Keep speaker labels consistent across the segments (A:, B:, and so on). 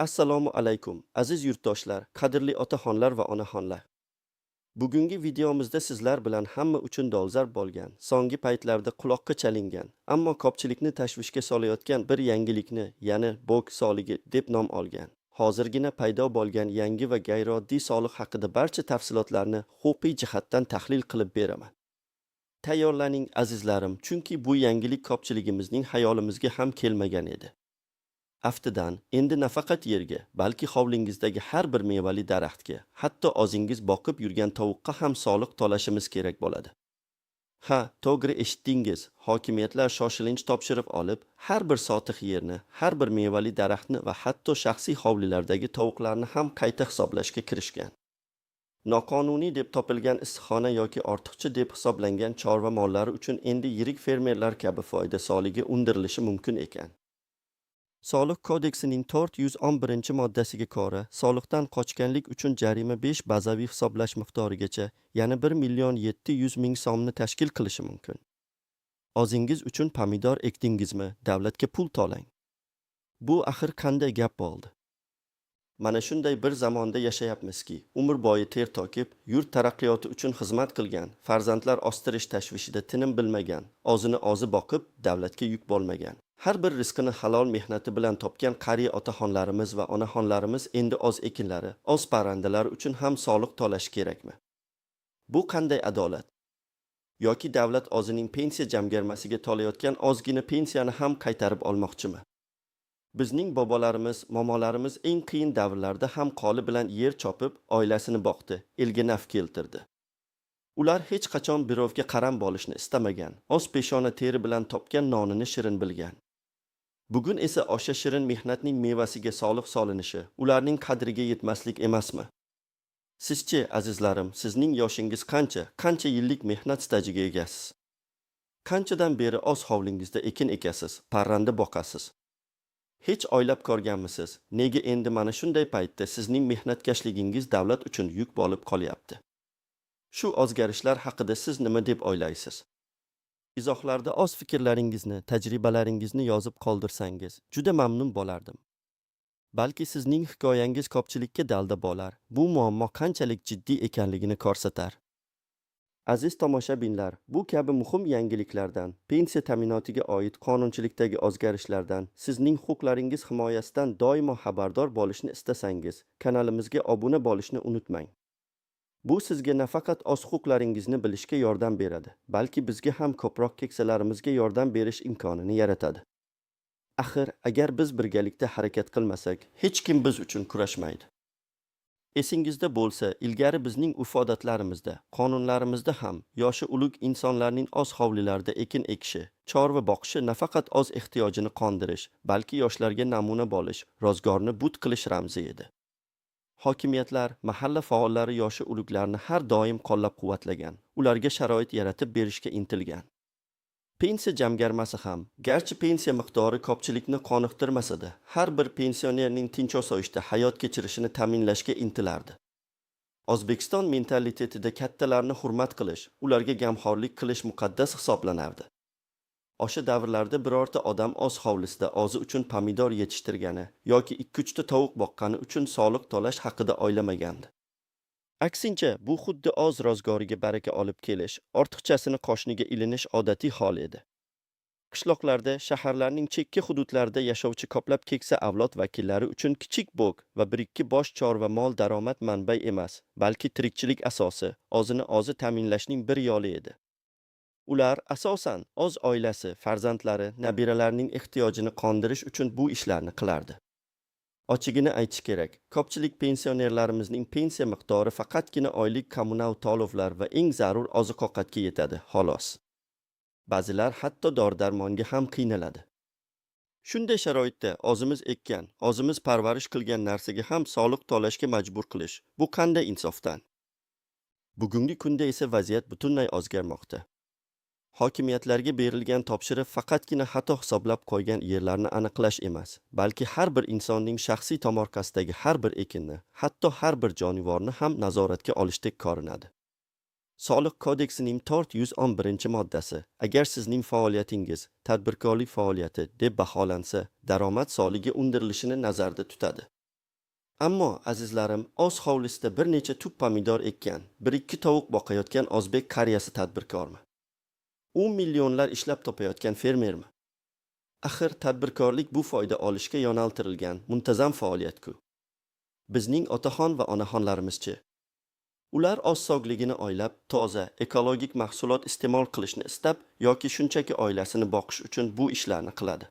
A: Assalomu alaykum, aziz yurtdoshlar, qadrli otaxonlar va onaxonlar. Bugungi videomizda sizlar bilan hamma uchun dolzarb bo'lgan, so'nggi paytlarda quloqqa chalingan, ammo ko'pchilikni tashvishga solayotgan bir yangilikni, ya'ni bok soligi deb nom olgan. Hozirgina paydo bo'lgan yangi va g'ayrioddiy soliq haqida barcha tafsilotlarni huquqiy jihatdan tahlil qilib beraman. Tayyorlaning azizlarim, chunki bu yangilik ko'pchiligimizning hayolimizga ham kelmagan edi. Aftidan, endi nafaqat yerga, balki hovlingizdagi har bir mevali daraxtga, hatto o'zingiz boqib yurgan tovuqqa ham soliq to'lashimiz kerak bo'ladi. Ha, to'g'ri eshitdingiz. Hokimiyatlar shoshilinch topshiriq olib, har bir sotix yerni, har bir mevali daraxtni va hatto shaxsiy hovlilardagi tovuqlarni ham qayta hisoblashga kirishgan. Noqonuniy deb topilgan issiqxona yoki ortiqcha deb hisoblangan chorva mollari uchun endi yirik fermerlar kabi foyda soligi undirilishi mumkin ekan. Soliq kodeksining 411-moddasiga ko'ra, soliqdan qochganlik uchun jarima 5 bazaviy hisoblash miqdorigacha, ya'ni 1.700.000 so'mni tashkil qilishi mumkin. O'zingiz uchun pomidor ekdingizmi, davlatga pul to'lang. Bu axir qanday gap bo'ldi? Mana shunday bir zamonda yashayapmizki, umr bo'yi ter to'kib, yurt taraqqiyoti uchun xizmat qilgan, farzandlar o'stirish tashvishida tinim bilmagan, o'zini o'zi boqib, davlatga yuk bo'lmagan, har bir rizqini halol mehnati bilan topgan qariya otaxonlarimiz va onaxonlarimiz endi o'z ekinlari, o'z parrandalari uchun ham soliq to'lash kerakmi? Bu qanday adolat? Yoki davlat o'zining pensiya jamg'armasiga to'layotgan ozgina pensiyani ham qaytarib olmoqchimi? Bizning bobolarimiz, momolarimiz eng qiyin davrlarda ham qo'li bilan yer chopib, oilasini boqdi, elga naf keltirdi. Ular hech qachon birovga qaram bo'lishni istamagan, o'z peshona teri bilan topgan nonini shirin bilgan. Bugun esa o'sha shirin mehnatning mevasiga soliq solinishi ularning qadriga yetmaslik emasmi? Sizchi, azizlarim, sizning yoshingiz qancha yillik mehnat stajiga egasiz? Qanchadan beri o'z hovlingizda ekin ekasiz, parranda boqasiz? Hech o'ylab ko'rganmisiz, nega endi mana shunday paytda sizning mehnatkashligingiz davlat uchun yuk bo'lib qolyapti? Shu o'zgarishlar haqida siz nima deb o'ylaysiz? Izohlarda o'z fikrlaringizni, tajribalaringizni yozib qoldirsangiz, juda mamnun bo'lardim. Balki sizning hikoyangiz ko'pchilikka dalda bo'lar, bu muammo qanchalik jiddiy ekanligini ko'rsatar. Aziz tomoshabinlar, bu kabi muhim yangiliklardan, pensiya ta'minotiga oid qonunchilikdagi o'zgarishlardan, sizning huquqlaringiz himoyasidan doimo xabardor bo'lishni istasangiz, kanalimizga obuna bo'lishni unutmang. Bu sizga nafaqat o'z huquqlaringizni bilishga yordam beradi, balki bizga ham ko'proq keksalarimizga yordam berish imkonini yaratadi. Axir, agar biz birgalikda harakat qilmasak, hech kim biz uchun kurashmaydi. Esingizda bo'lsa, ilgari bizning urf-odatlarimizda, qonunlarimizda ham yoshi ulug' insonlarning o'z hovlilarida ekin ekishi, chorva boqishi nafaqat o'z ehtiyojini qondirish, balki yoshlarga namuna bo'lish, ro'zg'orni but qilish ramzi edi. Hokimiyatlar, mahalla faollari yoshi ulug'larni har doim qo'llab-quvvatlagan, ularga sharoit yaratib berishga intilgan. Pensiya jamg'armasi ham, garchi pensiya miqdori ko'pchilikni qoniqtirmasa-da, har bir pensionerning tinch osoyishta hayot kechirishini ta'minlashga intilardi. O'zbekiston mentalitetida kattalarni hurmat qilish, ularga g'amxo'rlik qilish muqaddas hisoblanardi. O'sha davrlarda birorta odam o'z hovlisida o'zi uchun pomidor yetishtirgani yoki 2-3 ta tovuq boqqani uchun soliq to'lash haqida o'ylamagandi. Aksincha, bu xuddi o'z ro'zg'origa baraka olib kelish, ortiqchasini qo'shniga ilinish odatiy hol edi. Qishloqlarda, shaharlarning chekka hududlarida yashovchi ko'plab keksa avlod vakillari uchun kichik bog va 1-2 bosh chorva mol daromad manbai emas, balki tirikchilik asosi, o'zini o'zi ta'minlashning bir yo'li edi. Ular asosan o'z oilasi, farzandlari, nabiralarining ehtiyojini qondirish uchun bu ishlarni qilardi. Ochig'ini aytish kerak, ko'pchilik pensionerlarimizning pensiya miqdori faqatgina oylik kommunal to'lovlar va eng zarur oziq-ovqatga yetadi, xolos. Ba'zilar hatto dori-darmonga ham qiynaladi. Shunday sharoitda o'zimiz ekkan, o'zimiz parvarish qilgan narsaga ham soliq to'lashga majbur qilish, bu qanday insofdan? Bugungi kunda esa vaziyat butunlay o'zgarmoqda. Hokimiyatlarga berilgan topshiriq faqatgina xato hisoblab qo'ygan yerlarni aniqlash emas, balki har bir insonning shaxsiy tomorqasidagi har bir ekinni, hatto har bir jonivorni ham nazoratga olishdek ko'rinadi. Soliq kodeksining 411-moddasi, agar sizning faoliyatingiz tadbirkorlik faoliyati deb baholansa, daromad soligi undirilishini nazarda tutadi. Ammo azizlarim, o'z hovlisida bir necha tup pomidor ekkan, 1-2 tovuq boqayotgan o'zbek qariyasi tadbirkormi? U millionlar ishlab topayotgan fermermi? Axir tadbirkorlik bu foyda olishga yo'naltirilgan muntazam faoliyat-ku. Bizning otaxon va onaxonlarimizchi? Ular o'z sog'ligini o'ylab, toza, ekologik mahsulot iste'mol qilishni istab yoki shunchaki oilasini boqish uchun bu ishlarni qiladi.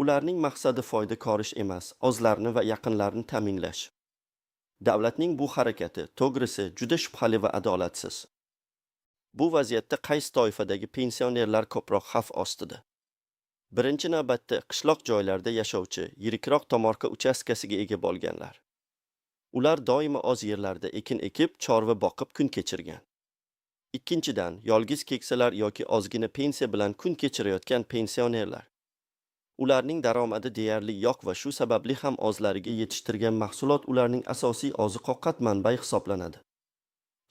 A: Ularning maqsadi foyda ko'rish emas, o'zlarini va yaqinlarini ta'minlash. Davlatning bu harakati, to'g'risi, juda shubhali va adolatsiz. Bu vaziyatda qaysi toifadagi pensionerlar ko'proq xavf ostida? Birinchi navbatda qishloq joylarda yashovchi, yirikroq tomorqa uchastkasiga ega bo'lganlar. Ular doimo o'z yerlarda ekin ekib, chorva boqib kun kechirgan. Ikkinchidan, yolg'iz keksalar yoki ozgina pensiya bilan kun kechirayotgan pensionerlar. Ularning daromadi deyarli yo'q va shu sababli ham o'zlariga yetishtirgan mahsulot ularning asosiy oziq-ovqat manbai hisoblanadi.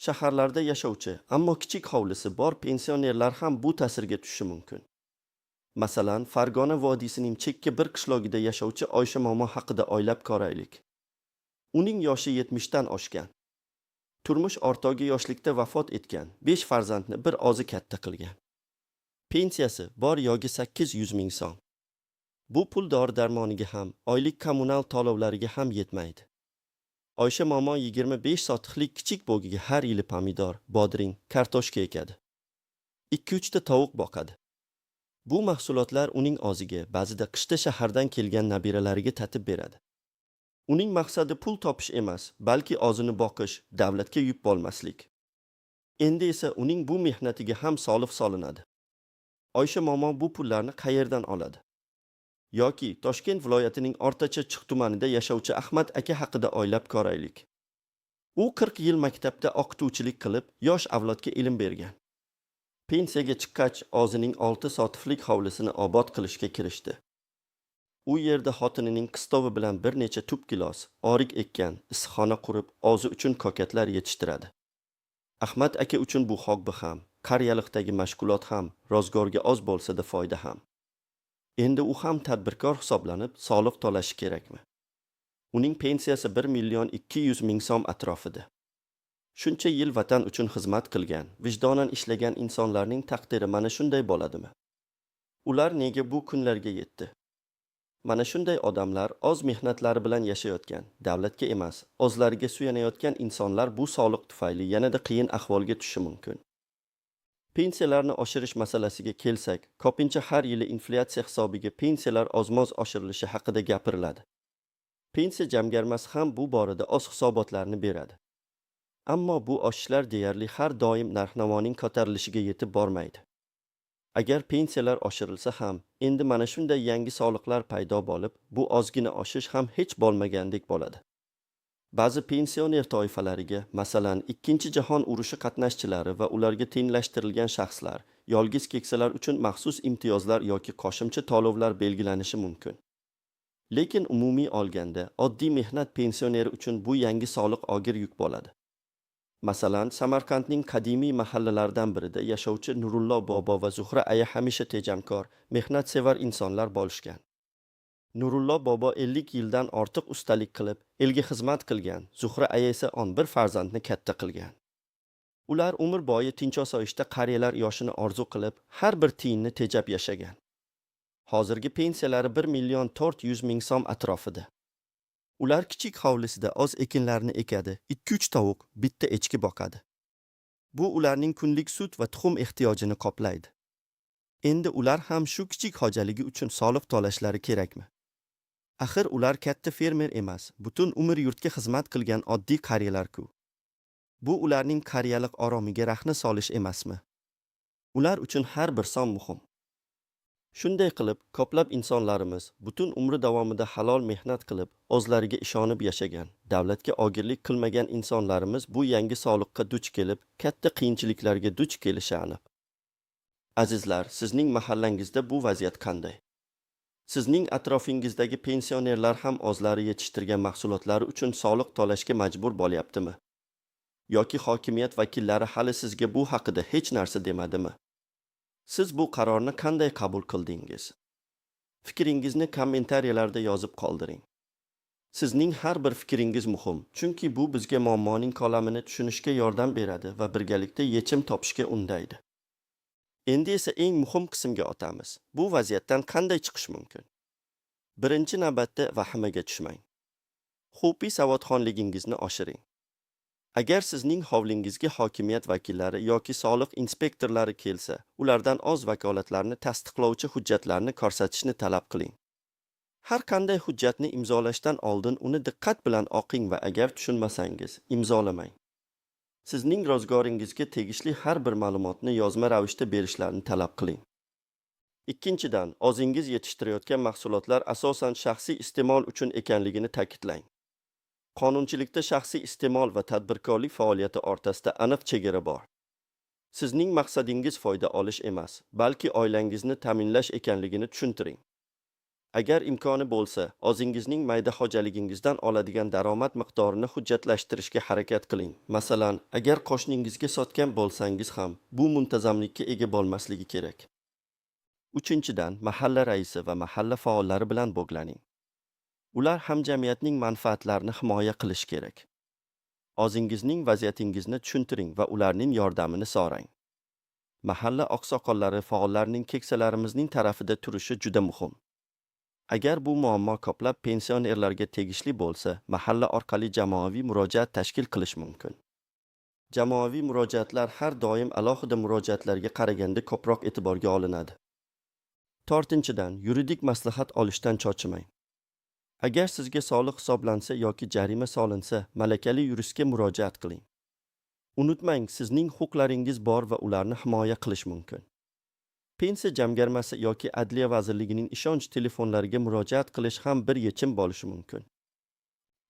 A: Shaharlarda yashovchi, ammo kichik hovlisi bor pensionerlar ham bu ta'sirga tushishi mumkin. Masalan, Farg'ona vodiysining chekka bir qishlog'ida yashovchi Oysha momo haqida o'ylab ko'raylik. Uning yoshi 70 dan oshgan. Turmush o'rtog'i yoshlikda vafot etgan, 5 farzandni bir o'zi katta qilgan. Pensiyasi bor yo'g'i 800 ming so'm. Bu pul dori-darmoniga ham, oylik kommunal to'lovlariga ham yetmaydi. Oysha momo 25 sotixlik kichik bo'giga har yili pomidor, bodring, kartoshka ekadi. 2-3 ta tovuq boqadi. Bu mahsulotlar uning o'ziga, ba'zida qishda shahardan kelgan nabiralariga tatib beradi. Uning maqsadi pul topish emas, balki o'zini boqish, davlatga yuk bo'lmaslik. Endi esa uning bu mehnatiga ham soliq solinadi. Oysha momo bu pullarni qayerdan oladi? Yoki Toshkent viloyatining O'rtacha Chiq tumanida yashovchi Ahmad aka haqida o'ylab ko'raylik. U 40 yil maktabda o'qituvchilik qilib, yosh avlodga ilm bergan. Pensiyaga chiqqach, o'zining 6 sotiflik hovlisini obod qilishga kirishdi. U yerda xotinining qistovi bilan bir necha tup gilos, orik ekkan, issiqxona qurib, o'zi uchun kokatlar yetishtiradi. Ahmad aka uchun bu hobbi ham, qariyalikdagi mashg'ulot ham, ro'zg'orga oz bo'lsa-da foyda ham. Endi u ham tadbirkor hisoblanib, soliq to'lashi kerakmi? Uning pensiyasi 1 million 200 ming so'm atrofida. Shuncha yil vatan uchun xizmat qilgan, vijdonan ishlagan insonlarning taqdiri mana shunday bo'ladimi? Ular nega bu kunlarga yetdi? Mana shunday odamlar o'z mehnatlari bilan yashayotgan, davlatga emas, o'zlariga suyanayotgan insonlar bu soliq tufayli yanada qiyin ahvolga tushishi mumkin. Pensiyalarni oshirish masalasiga kelsak, ko'pincha har yili inflyatsiya hisobiga pensiyalar ozmoz oshirilishi haqida gapiriladi. Pensiya jamg'armasi ham bu borada o'z hisobotlarini beradi. Ammo bu oshishlar deyarli har doim narx-navoning ko'tarilishiga yetib bormaydi. Agar pensiyalar oshirilsa ham, endi mana shunday yangi soliqlar paydo bo'lib, bu ozgina oshish ham hech bo'lmagandek bo'ladi. Ba'zi pensioner toifalariga, masalan, Ikkinchi jahon urushi qatnashchilari va ularga tenglashtirilgan shaxslar, yolg'iz keksalar uchun maxsus imtiyozlar yoki qo'shimcha to'lovlar belgilanishi mumkin. Lekin umumiy olganda, oddiy mehnat pensioneri uchun bu yangi soliq og'ir yuk bo'ladi. Masalan, Samarqandning qadimiy mahallalaridan birida yashovchi Nurullo bobo va Zuhra aya hamisha tejamkor, mehnatsevar insonlar bo'lishgan. Nurullo bobo 50 yildan ortiq ustalik qilib, elga xizmat qilgan, Zuhra aya esa 11 farzandni katta qilgan. Ular umr bo'yi tinch osoyishta qariyalar yoshini orzu qilib, har bir tiyinni tejab yashagan. Hozirgi pensiyalari 1 million 400 ming so'm atrofida. Ular kichik hovlisida o'z ekinlarini ekadi, 2-3 tovuq, bitta echki boqadi. Bu ularning kunlik sut va tuxum ehtiyojini qoplaydi. Endi ular ham shu kichik xo'jaligi uchun soliq to'lashlari kerakmi? Axir ular katta fermer emas, butun umr yurtga xizmat qilgan oddiy qariyalar-ku. Bu ularning qariyalik oromiga rahna solish emasmi? Ular uchun har bir so'm muhim. Shunday qilib, ko'plab insonlarimiz butun umri davomida halol mehnat qilib, o'zlariga ishonib yashagan, davlatga og'irlik qilmagan insonlarimiz bu yangi soliqqa duch kelib, katta qiyinchiliklarga duch kelishi aniq. Azizlar, sizning mahallangizda bu vaziyat qanday? Sizning atrofingizdagi pensionerlar ham o'zlari yetishtirgan mahsulotlari uchun soliq to'lashga majbur bo'lyaptimi? Yoki hokimiyat vakillari hali sizga bu haqida hech narsa demadimi? Siz bu qarorni qanday qabul qildingiz? Fikringizni kommentariyalarda yozib qoldiring. Sizning har bir fikringiz muhim, chunki bu bizga muammoning ko'lamini tushunishga yordam beradi va birgalikda yechim topishga undaydi. Endi esa eng muhim qismga o'tamiz. Bu vaziyatdan qanday chiqish mumkin? Birinchi navbatda vahimaga tushmang. Huquqiy savodxonligingizni oshiring. Agar sizning hovlingizga hokimiyat vakillari yoki soliq inspektorlari kelsa, ulardan o'z vakolatlarini tasdiqlovchi hujjatlarni ko'rsatishni talab qiling. Har qanday hujjatni imzolashdan oldin uni diqqat bilan o'qing va agar tushunmasangiz, imzolamang. Sizning ro'zg'oringizga tegishli har bir ma'lumotni yozma ravishda berishlarini talab qiling. Ikkinchidan, o'zingiz yetishtirayotgan mahsulotlar asosan shaxsiy iste'mol uchun ekanligini ta'kidlang. Qonunchilikda shaxsiy iste'mol va tadbirkorlik faoliyati o'rtasida aniq chegara bor. Sizning maqsadingiz foyda olish emas, balki oilangizni ta'minlash ekanligini tushuntiring. Agar imkoni bo'lsa, o'zingizning mayda xo'jaligingizdan oladigan daromad miqdorini hujjatlashtirishga harakat qiling. Masalan, agar qo'shningizga sotgan bo'lsangiz ham, bu muntazamlikka ega bo'lmasligi kerak. Uchinchidan, mahalla raisi va mahalla faollari bilan bog'laning. Ular hamjamiyatning manfaatlarini himoya qilish kerak. O'zingizning vaziyatingizni tushuntiring va ularning yordamini so'rang. Mahalla oqsoqollari faollarning keksalarimizning tarafida turishi juda muhim. Agar bu muammo ko'plab pensionerlarga tegishli bo'lsa, mahalla orqali jamoaviy murojaat tashkil qilish mumkin. Jamoaviy murojaatlar har doim alohida murojaatlarga qaraganda ko'proq e'tiborga olinadi. To'rtinchidan, yuridik maslahat olishdan cho'chimang. Agar sizga soliq hisoblansa yoki jarima solinsa, malakali yuristga murojaat qiling. Unutmang, sizning huquqlaringiz bor va ularni himoya qilish mumkin. Pensiya jamg'armasi yoki Adliya vazirligining ishonch telefonlariga murojaat qilish ham bir yechim bo'lishi mumkin.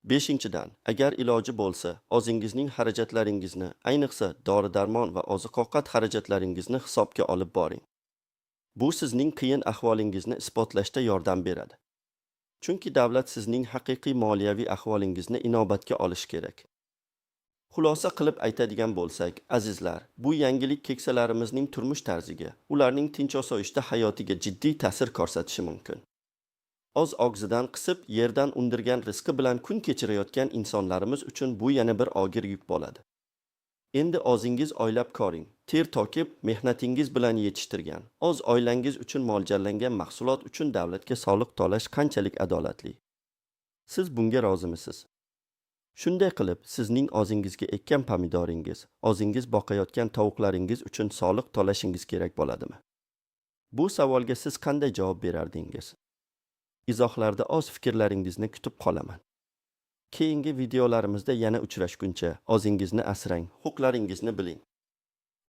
A: Beshinchidan, agar iloji bo'lsa, o'zingizning xarajatlaringizni, ayniqsa dori-darmon va oziq-ovqat xarajatlaringizni hisobga olib boring. Bu sizning qiyin ahvolingizni isbotlashda yordam beradi. Chunki davlat sizning haqiqiy moliyaviy ahvolingizni inobatga olishi kerak. Xulosa qilib aytadigan bo'lsak, azizlar, bu yangilik keksalarimizning turmush tarziga, ularning tinch osoyishta hayotiga jiddiy ta'sir ko'rsatishi mumkin. O'z og'zidan qisib, yerdan undirgan rizqi bilan kun kechirayotgan insonlarimiz uchun bu yana bir og'ir yuk bo'ladi. Endi o'zingiz o'ylab ko'ring, ter to'kib, mehnatingiz bilan yetishtirgan, o'z oilangiz uchun mo'ljallangan mahsulot uchun davlatga soliq to'lash qanchalik adolatli. Siz bunga rozimisiz? Shunday qilib, sizning o'zingizga ekkan pomidoringiz, o'zingiz boqayotgan tovuqlaringiz uchun soliq to'lashingiz kerak bo'ladimi? Bu savolga siz qanday javob berardingiz? Izohlarda o'z fikrlaringizni kutib qolaman. Keyingi videolarimizda yana uchrashguncha o'zingizni asrang, huquqlaringizni biling.